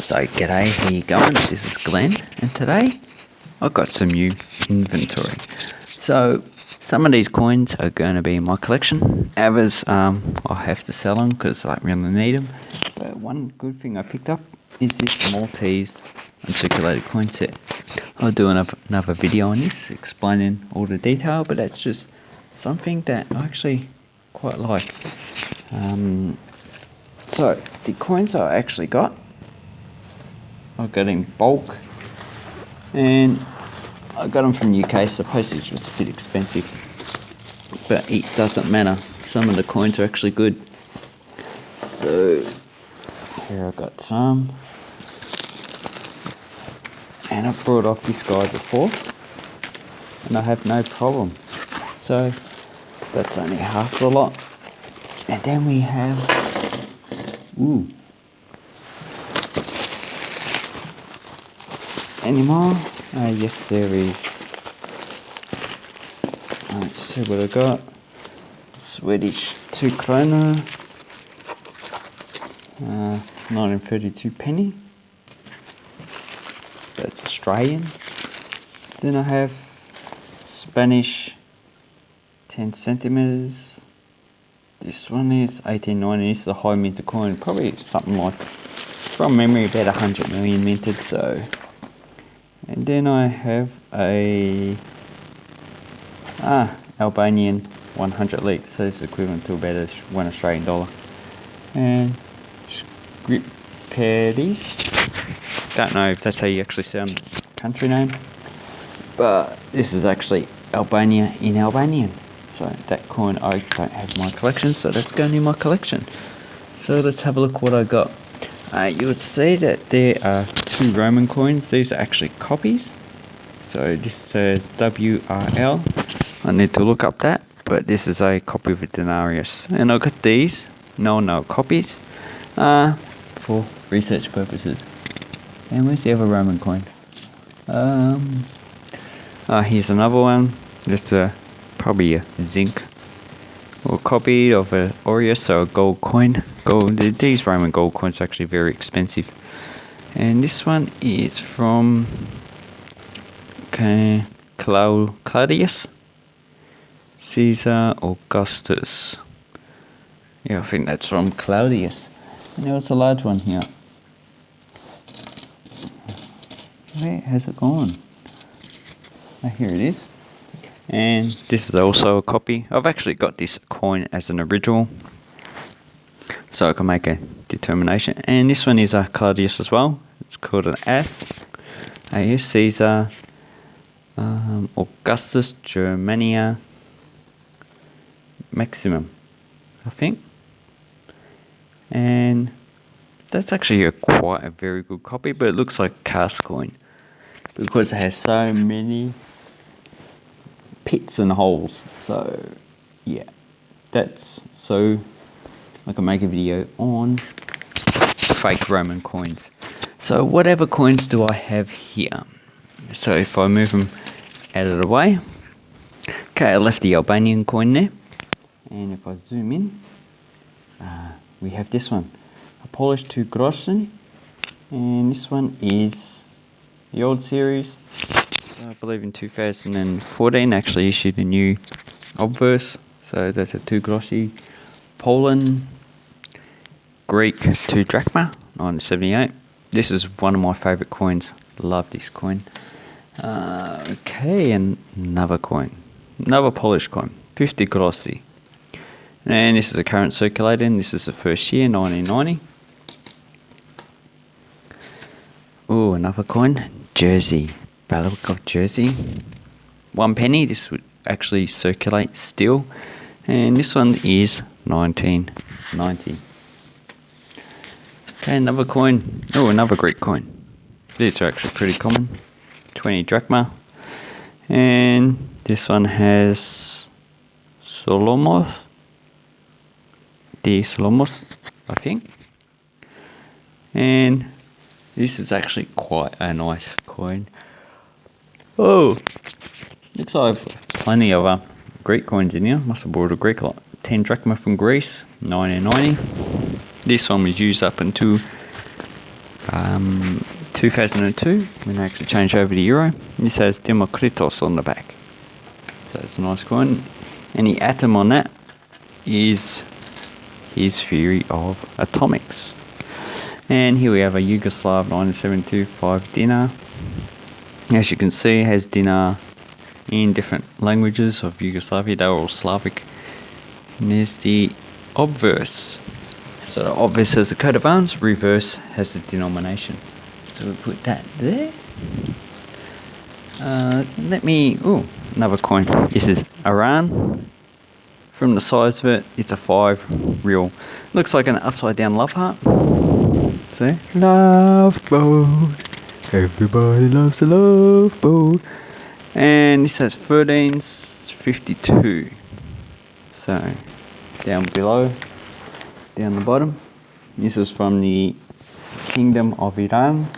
So g'day, how you going? This is Glenn, and today I've got some new inventory. So some of these coins are going to be in my collection. Others I'll have to sell them because I don't really need them. But one good thing I picked up is this Maltese uncirculated coin set. I'll do another video on this explaining all the detail, but that's just something that I actually quite like. So the coins I actually got, I got in bulk, and I got them from the UK, so postage was a bit expensive, but it doesn't matter. Some of the coins are actually good. So here I got some, and I brought off this guy before, and I have no problem. So that's only half the lot. And then we have, any more? Yes, there is. Let's see what I got. Swedish 2 krona, 1932 penny. That's Australian. Then I have Spanish 10 centimeters. This one is 1890. This is a high minted coin, probably something like, from memory, about 100 million minted. So, and then I have a Albanian 100 leaks, so it's equivalent to about $1 Australian dollar. And script Paris. Don't know if that's how you actually sound the country name, but this is actually Albania in Albanian. So that coin I don't have in my collection, so that's going in my collection. So let's have a look what I got. You would see that there are 2 Roman coins. These are actually copies. So this says WRL. I need to look up that, but this is a copy of a denarius. And I got these, no copies, for research purposes. And where's the other Roman coin? Here's another one. It's probably a zinc or copy of an aureus, so a gold coin. These Roman gold coins are actually very expensive. And this one is from Claudius Caesar Augustus. Yeah, I think that's from Claudius. And there was a large one here. Where has it gone? Here it is. And this is also a copy. I've actually got this coin as an original, so I can make a determination. And this one is a Claudius as well. It's called an AS. Caesar Augustus Germania Maximum, I think. And that's actually quite a very good copy, but it looks like a cast coin because it has so many pits and holes. So yeah, that's, so I can make a video on fake Roman coins. So whatever coins do I have here? So if I move them out of the way, okay, I left the Albanian coin there, and if I zoom in, we have this one, a Polish 2 groszy, and this one is the old series. I believe in 2014 actually issued a new obverse, so that's a 2 groszy. Poland Greek 2 drachma, 1978. This is one of my favourite coins. Love this coin. Okay, and another coin, another Polish coin, 50 groszy. And this is a current circulating. This is the first year, 1990. Oh, another coin, Jersey. Bailiwick of Jersey, 1 penny. This would actually circulate still, and this one is 1990. Okay, another coin. Oh, another Greek coin. These are actually pretty common, 20 drachma, and this one has Solomos, I think. And this is actually quite a nice coin. Oh, looks like plenty of Greek coins in here. Must have bought a Greek lot. 10 drachma from Greece, 1990. This one was used up until 2002, when they actually changed over to euro. This has Demokritos on the back. So it's a nice coin. And the atom on that is his theory of atomics. And here we have a Yugoslav 1972 5 dinar. As you can see, it has dinar in different languages of Yugoslavia. They're all Slavic. And there's the obverse. So the obverse has the coat of arms, reverse has the denomination. So we put that there. Another coin. This is Iran. From the size of it, it's a 5 real. Looks like an upside down love heart. See? Love boat. Everybody loves a love boat. And this has 1352. So, down below, down the bottom. This is from the Kingdom of Iran,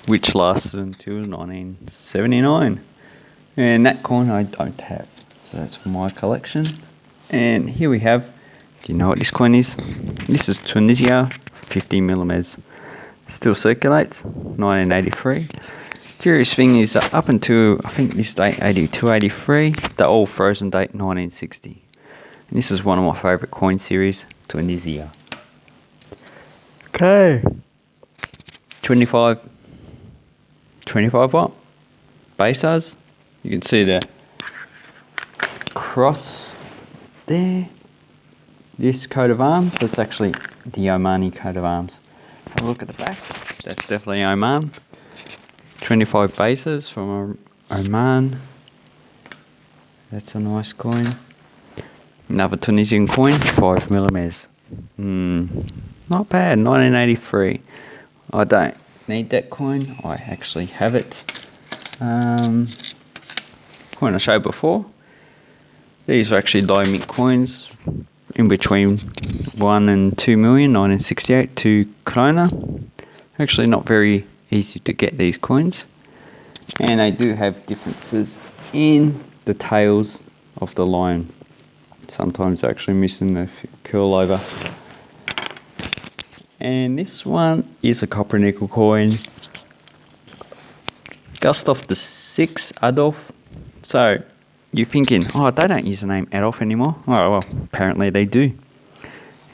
which lasted until 1979. And that coin I don't have. So that's for my collection. And here we have, do you know what this coin is? This is Tunisia, 50 millimeters. Still circulates, 1983. Curious thing is that up until, I think this date, 82, 83, they're all frozen date, 1960. And this is one of my favourite coin series, Tunisia. Okay. 25 watt base size. You can see the cross there. This coat of arms, that's actually the Omani coat of arms. Have a look at the back. That's definitely Oman. 25 bases from Oman. That's a nice coin. Another Tunisian coin, 5 millimeters. Not bad, 1983. I don't need that coin. I actually have it. Coin I showed before. These are actually low mint coins, in between 1 and 2 million, 1968 to krona. Actually not very easy to get these coins. And they do have differences in the tails of the line. Sometimes they're actually missing the curl over. And this one is a copper nickel coin. Gustav VI Adolf. So you're thinking, oh, they don't use the name Adolf anymore. Oh, well, apparently they do.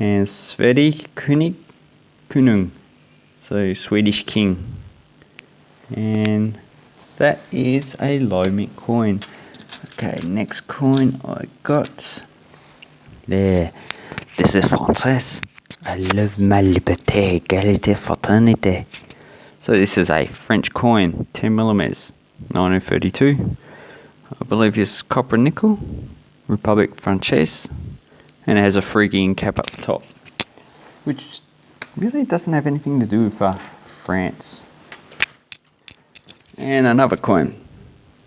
And Sverige Konung. So Swedish king. And that is a low mint coin. Okay, next coin I got. There. This is Frances. I love my liberté, égalité, fraternité. So this is a French coin, 10 millimeters, 1932. I believe this is copper nickel, Republic Française, and it has a Phrygian cap up the top, which really doesn't have anything to do with France. And another coin.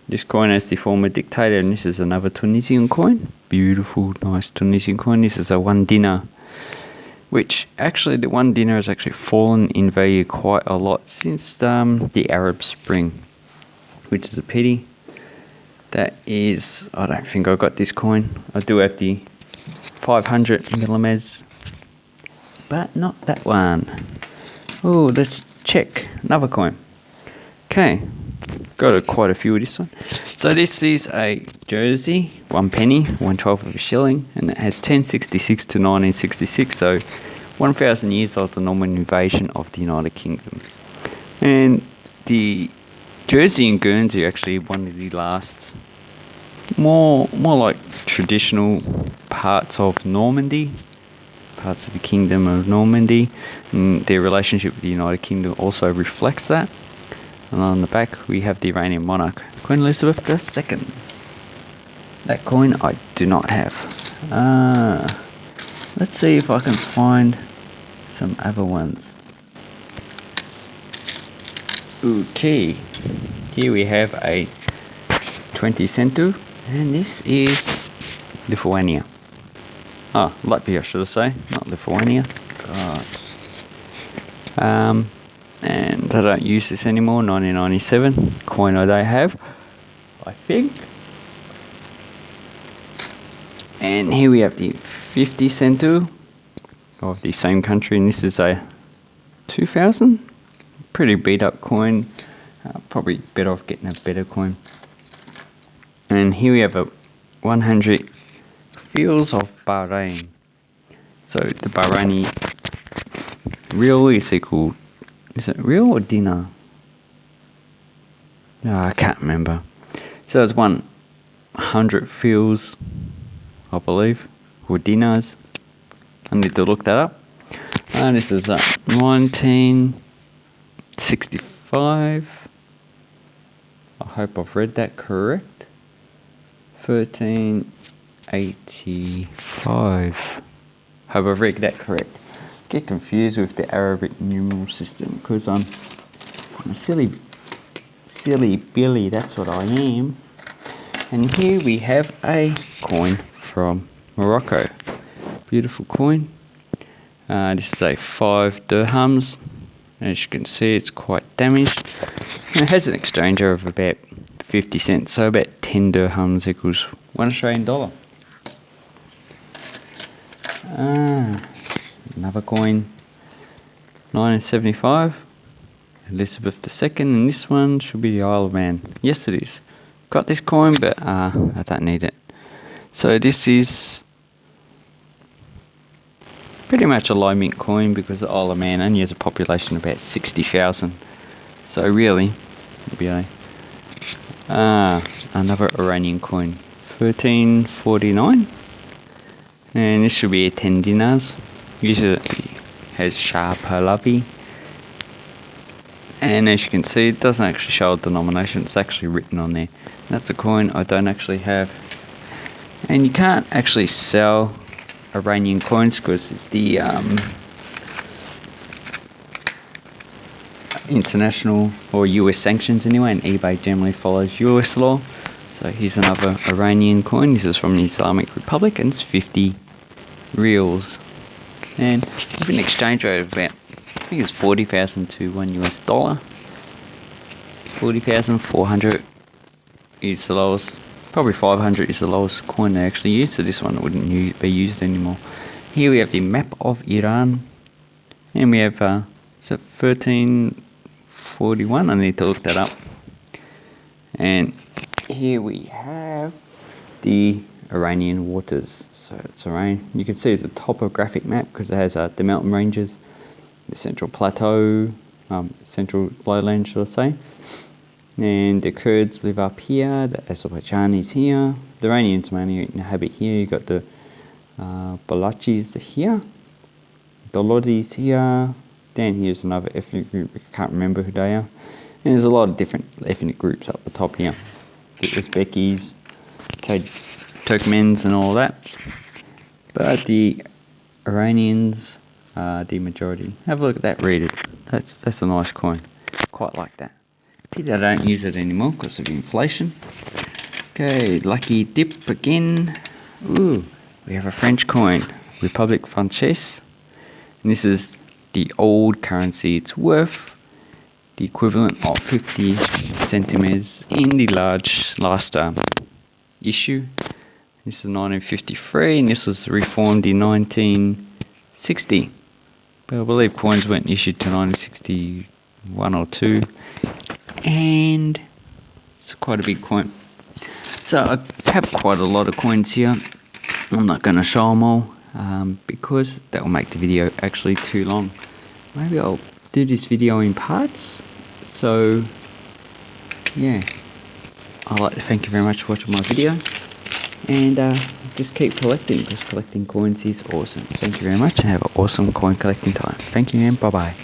This coin has the former dictator, and this is another Tunisian coin. Beautiful, nice Tunisian coin. This is a 1 dinar, which actually the 1 dinar has actually fallen in value quite a lot since the Arab Spring, which is a pity. That is, I don't think I got this coin. I do have the 500 millimeters, but not that one. Oh, let's check another coin. Okay, got quite a few of this one. So this is a Jersey, 1 penny, 1/12 of a shilling, and it has 1066 to 1966, so 1,000 years of the Norman invasion of the United Kingdom. And the Jersey and Guernsey are actually one of the last, more like traditional parts of Normandy, parts of the Kingdom of Normandy, and their relationship with the United Kingdom also reflects that. And on the back we have the Iranian monarch, Queen Elizabeth II. That coin I do not have. Let's see if I can find some other ones. Okay, here we have a 20 centu, and this is Lithuania. Latvia, should I say, not Lithuania. God. And I don't use this anymore, 1997, coin I don't have, I think. And here we have the 50 centu of the same country, and this is a 2000. Pretty beat up coin. Probably better off getting a better coin. And here we have a 100 fields of Bahrain. So the Bahraini real is equal. Is it real or dinar? No, I can't remember. So it's 100 fields, I believe, or dinars. I need to look that up. And this is 1965. I hope I've read that correct. 1385. Hope I've read that correct. Get confused with the Arabic numeral system because I'm a silly Billy, that's what I am. And here we have a coin from Morocco. Beautiful coin. This is a 5 dirhams. As you can see, it's quite damaged. And it has an exchange rate of about 50 cents, so about 10 dirhams equals $1 Australian. Another coin, 1975, Elizabeth II, and this one should be the Isle of Man. Yes, it is. Got this coin, but I don't need it. So this is pretty much a low mint coin because the Isle of Man only has a population of about 60,000. So really, another Iranian coin, 1349, and this should be a 10 dinars. Usually has Shah Pahlavi, and as you can see, it doesn't actually show a denomination. It's actually written on there. That's a coin I don't actually have, and you can't actually sell Iranian coins because it's the international or US sanctions anyway, and eBay generally follows US law. So here's another Iranian coin. This is from the Islamic Republic, and it's 50 reals. And with an exchange rate of about, I think it's 40,000 to $1. 40,400 is the lowest. Probably 500 is the lowest coin they actually use, so this one wouldn't be used anymore. Here we have the map of Iran, and we have so 1341. I need to look that up. And here we have the Iranian waters. So it's Iran. You can see it's a topographic map because it has the mountain ranges, the central plateau, central lowland, should I say. And the Kurds live up here, the Azerbaijanis here, the Iranians mainly inhabit here. You've got the Balachis here, the Lodis here, down here's another ethnic group, I can't remember who they are. And there's a lot of different ethnic groups up the top here. The Uzbekis, Turkmens and all that. But the Iranians are the majority. Have a look at that, read it. That's a nice coin. Quite like that. Pity I don't use it anymore because of inflation. Okay, lucky dip again. Ooh, we have a French coin, Republique Française. And this is the old currency. It's worth the equivalent of 50 centimeters in the last issue. This is 1953, and this was reformed in 1960. But I believe coins weren't issued till 1961 or 2. And it's quite a big coin. So I have quite a lot of coins here. I'm not going to show them all because that will make the video actually too long. Maybe I'll do this video in parts. So yeah, I'd like to thank you very much for watching my video, and just keep collecting because collecting coins is awesome. Thank you very much and have an awesome coin collecting time. Thank you and bye bye.